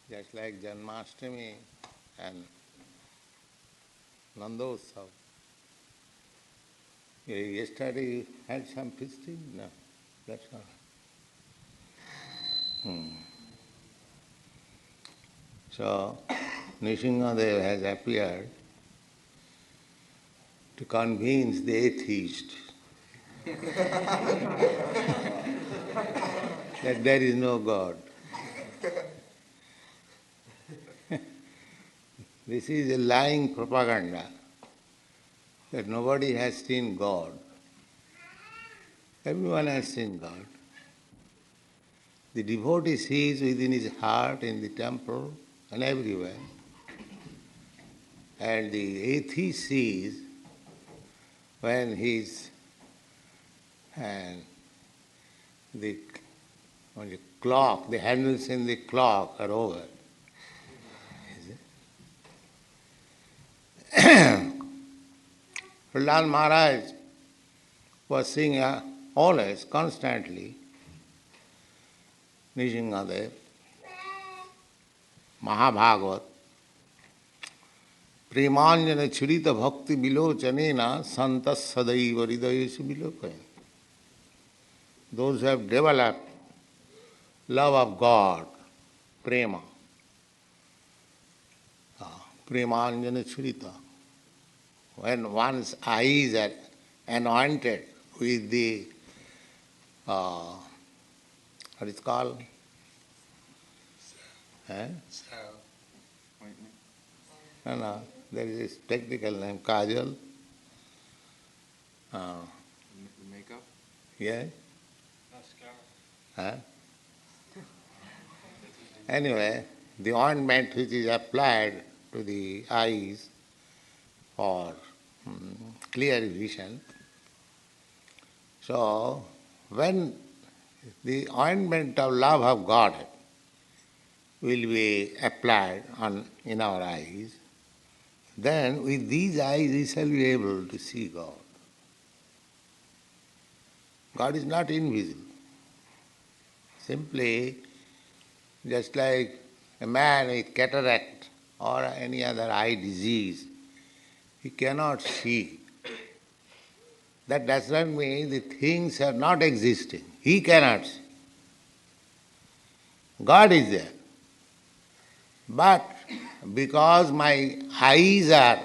just like Janmashtami and Nandotsav. Yesterday you had some feasting? No, that's not. So, Nṛsiṁhadeva has appeared to convince the atheist that there is no God. This is a lying propaganda that nobody has seen God. Everyone has seen God. The devotee sees within his heart, in the temple, and everywhere. And the atheist sees when the clock, the handles in the clock are over. Prahlad Maharaj was seeing always, constantly, Nṛsiṁhadeva, Mahabhagavat, Premanjana churita bhakti vilochanena santas sadaiva hridayesu vilokayan. Those who have developed love of God, prema, premanjana churita. When one's eyes are anointed with the, what is called? No, there is this technical name, kajal. Makeup? Yeah? Mascara. Anyway, the ointment which is applied to the eyes for clear vision. So, when the ointment of love of God will be applied in our eyes, then with these eyes we shall be able to see God. God is not invisible. Simply, just like a man with cataract or any other eye disease, he cannot see. That does not mean the things are not existing. He cannot see. God is there. But because my eyes are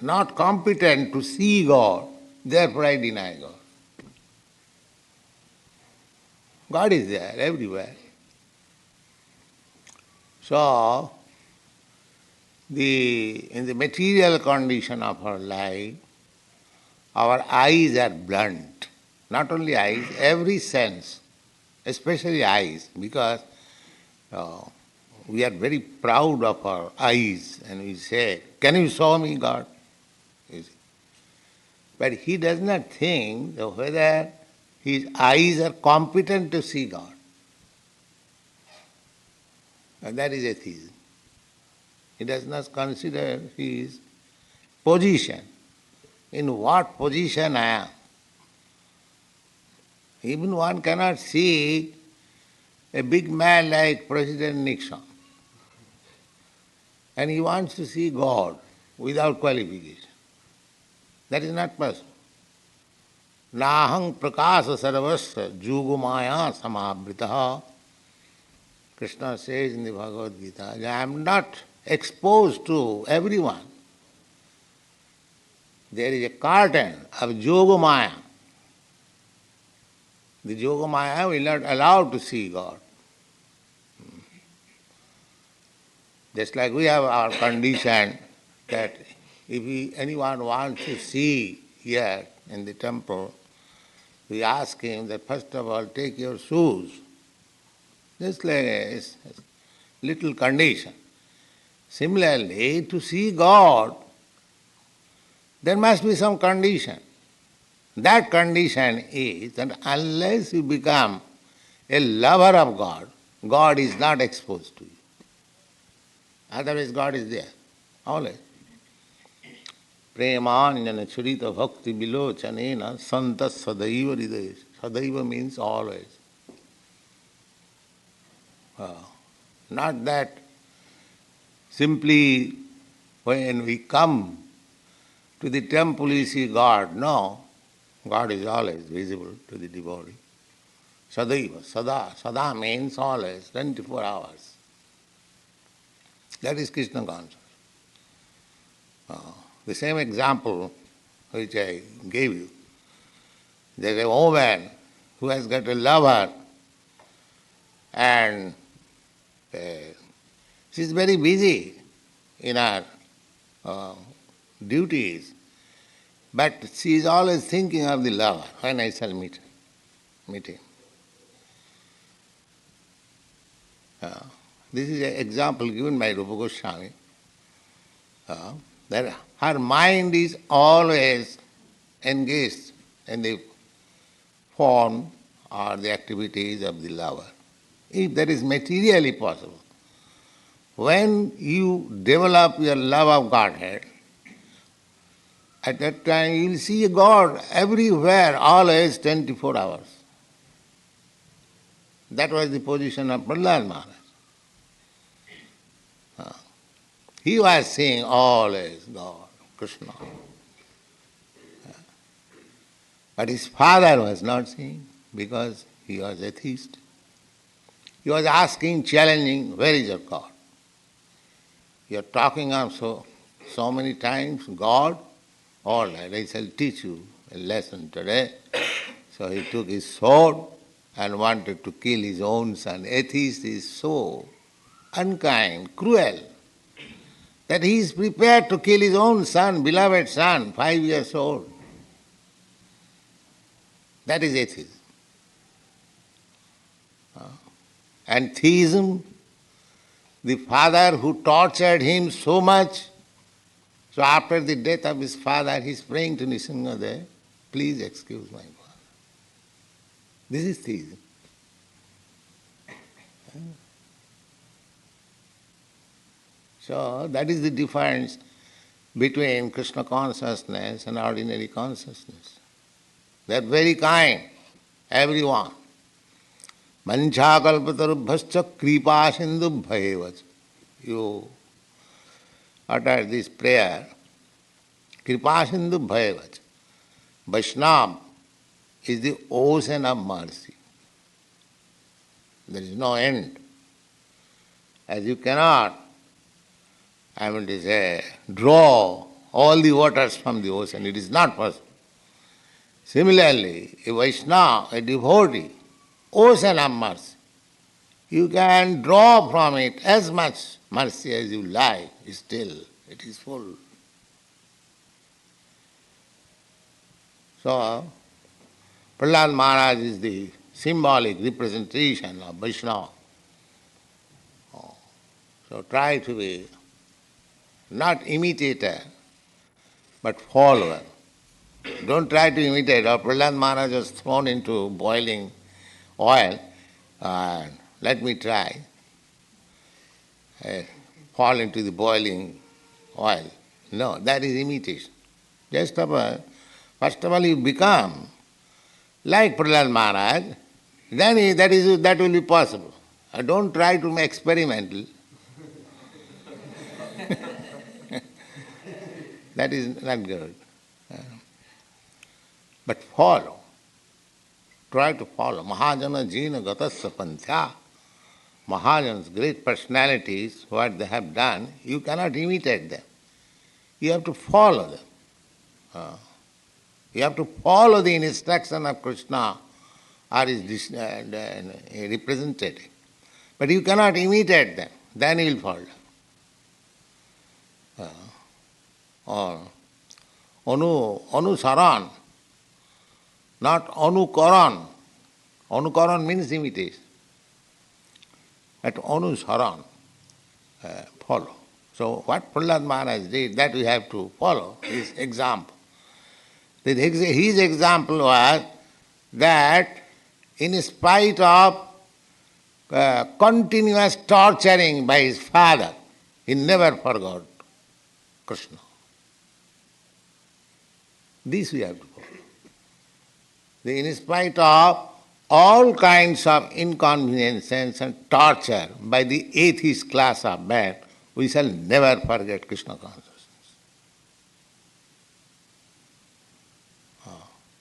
not competent to see God, therefore I deny God. God is there everywhere. So, in the material condition of our life, our eyes are blunt. Not only eyes, every sense, especially eyes, because we are very proud of our eyes and we say, "Can you show me God?" You see. But he does not think whether his eyes are competent to see God. And that is atheism. He does not consider his position. In what position I am? Even one cannot see a big man like President Nixon. And he wants to see God without qualification. That is not possible. Nahang prakasa sarvasya jugumaya samabritaha. Krishna says in the Bhagavad Gita, I am not exposed to everyone. There is a curtain of Yogamaya. The Yogamaya will not allow to see God. Just like we have our condition that if anyone wants to see here in the temple, we ask him that first of all take your shoes. Just like a little condition. Similarly, to see God, there must be some condition. That condition is that unless you become a lover of God, God is not exposed to you. Otherwise God is there, always. Premanjana churita bhakti vilochanena santas sadaiva hridayeshu. Sadaiva means always. Not that simply when we come to the temple we see God. No, God is always visible to the devotee. Sadaiva, sada. Sada means always, 24 hours. That is Krishna consciousness. The same example which I gave you. There is a woman who has got a lover and she is very busy in her duties, but she is always thinking of the lover, when I shall meet him. This is an example given by Rupa Goswami, that her mind is always engaged in the form or the activities of the lover. If that is materially possible, when you develop your love of Godhead, at that time you will see a God everywhere, always 24 hours. That was the position of Prahlad Maharaj. He was seeing always God, Krishna. But his father was not seeing because he was atheist. He was asking, challenging, where is your God? You are talking of so many times, God, all right, I shall teach you a lesson today. So he took his sword and wanted to kill his own son. Atheist is so unkind, cruel, that he is prepared to kill his own son, beloved son, 5 years old. That is atheism. And theism, the father who tortured him so much, so after the death of his father, he is praying to Nṛsiṁhadeva, please excuse my father. This is theism. So that is the difference between Krishna consciousness and ordinary consciousness. They are very kind, everyone. Manchakalpatarubhascha kripa sindubhayevach. You utter this prayer, kripa sindubhayevach. Vaishnava is the ocean of mercy. There is no end. As you cannot, draw all the waters from the ocean, it is not possible. Similarly, a Vaishnava, a devotee, ocean of mercy, you can draw from it as much mercy as you like, still it is full. So, Prahlad Maharaj is the symbolic representation of Vaishnava. So try to be not imitator, but follower. Don't try to imitate. Or Prahlad Maharaj was thrown into boiling oil. Let me try. Fall into the boiling oil. No, that is imitation. First of all, you become like Prahlad Maharaj, then that will be possible. Don't try to make experimental. That is not good. But follow. Try to follow. Mahajana jina gatasya panthya. Mahajans, great personalities, what they have done, you cannot imitate them. You have to follow them. You have to follow the instruction of Krishna or his representative. But you cannot imitate them. Then you will fall. Anusaran, not anukaran. Anukaran means imitation. But anusaran, follow. So what Prahlad Maharaj did, that we have to follow, his example. His example was that in spite of continuous torturing by his father, he never forgot Krishna. This we have to follow. In spite of all kinds of inconveniences and torture by the atheist class of man, we shall never forget Krishna consciousness.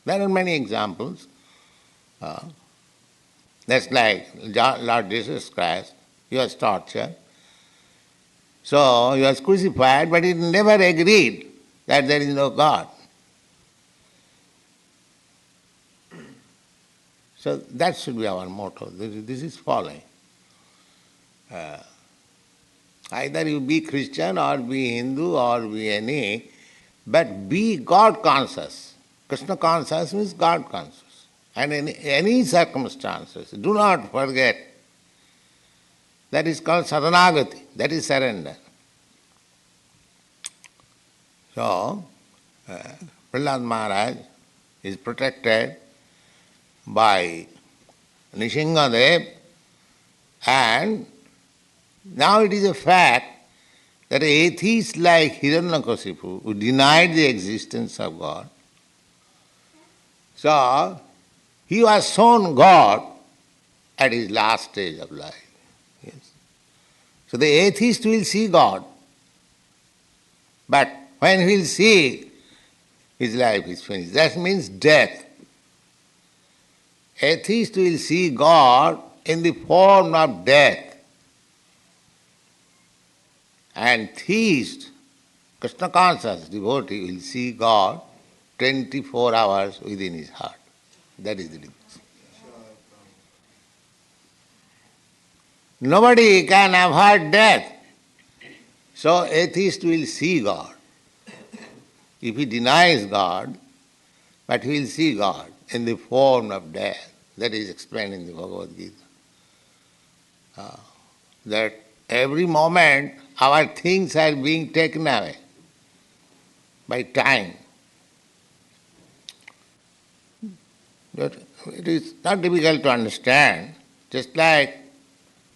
There are many examples. That's like Lord Jesus Christ, he was tortured. So he was crucified, but he never agreed that there is no God. So that should be our motto. This is following. Either you be Christian or be Hindu or be any, but be God conscious. Krishna conscious means God conscious. And in any circumstances, do not forget. That is called saranagati, that is surrender. So, Prahlad Maharaj is protected by Nṛsiṁhadeva, and now it is a fact that atheists like Hiranyakasipu, who denied the existence of God, so he was shown God at his last stage of life. Yes. So the atheist will see God, but when he will see, his life is finished. That means death. Atheist will see God in the form of death. And theist, Krishna conscious devotee will see God 24 hours within his heart. That is the difference. Nobody can avoid death. So atheist will see God. If he denies God, but he will see God in the form of death. That is explained in the Bhagavad Gita. That every moment our things are being taken away by time. But it is not difficult to understand. Just like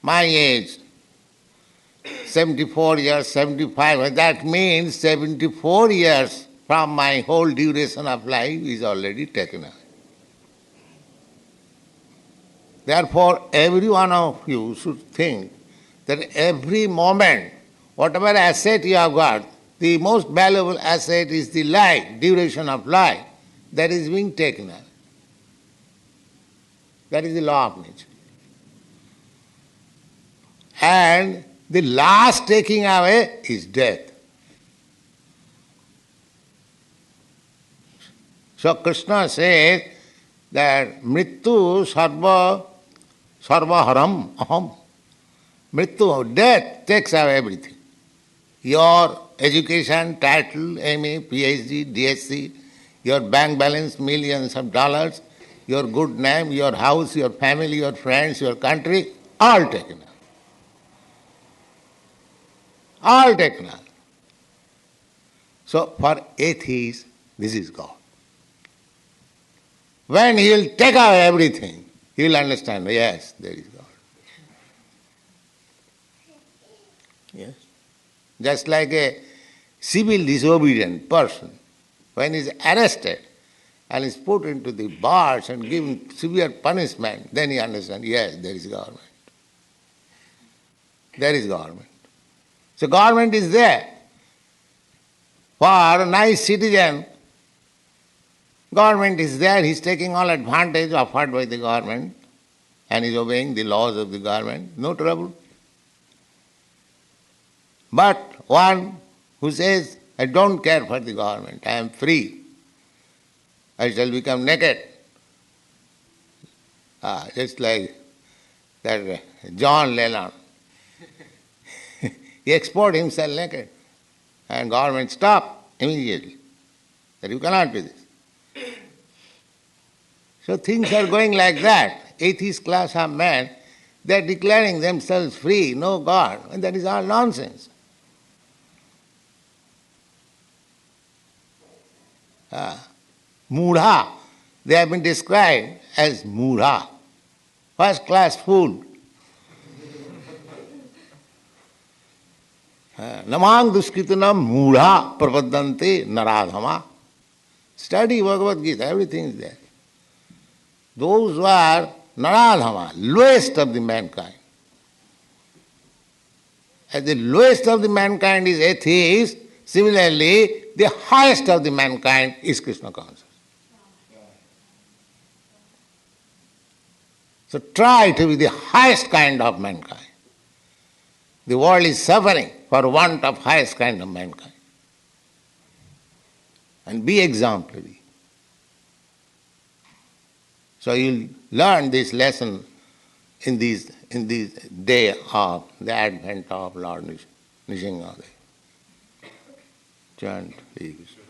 my age, 74 years, 75, that means 74 years from my whole duration of life is already taken away. Therefore, every one of you should think that every moment, whatever asset you have got, the most valuable asset is the life, duration of life, that is being taken away. That is the law of nature. And the last taking away is death. So Krishna says that mrityu sarvaharam aham. Mrityu, death takes away everything. Your education, title, MA, PhD, DSc, your bank balance, millions of dollars, your good name, your house, your family, your friends, your country, all taken away. All taken away. So for atheists, this is God. When he will take away everything, he will understand, yes, there is God. Yes. Just like a civil disobedient person, when he is arrested and is put into the bars and given severe punishment, then he understands, yes, there is government. There is government. So government is there. For a nice citizen, government is there, he is taking all advantage offered by the government and is obeying the laws of the government, no trouble. But one who says, I don't care for the government, I am free, I shall become naked. Just like that John Lennon. He exported himself naked. And government stopped immediately. That you cannot do this. So things are going like that. Atheist class of men, they are declaring themselves free, no God. And that is all nonsense. Mudha, they have been described as Mudha, first class fool. Namang duskritanam Mudha prapadante Nṛsiṁha. Study Bhagavad Gita, everything is there. Those who are Nṛsiṁha, lowest of the mankind. As the lowest of the mankind is atheist, similarly, the highest of the mankind is Krishna conscious. So try to be the highest kind of mankind. The world is suffering for want of highest kind of mankind. And be exemplary. So you'll learn this lesson in this day of the advent of Lord Nṛsiṁhadeva. Chant Hare Krishna.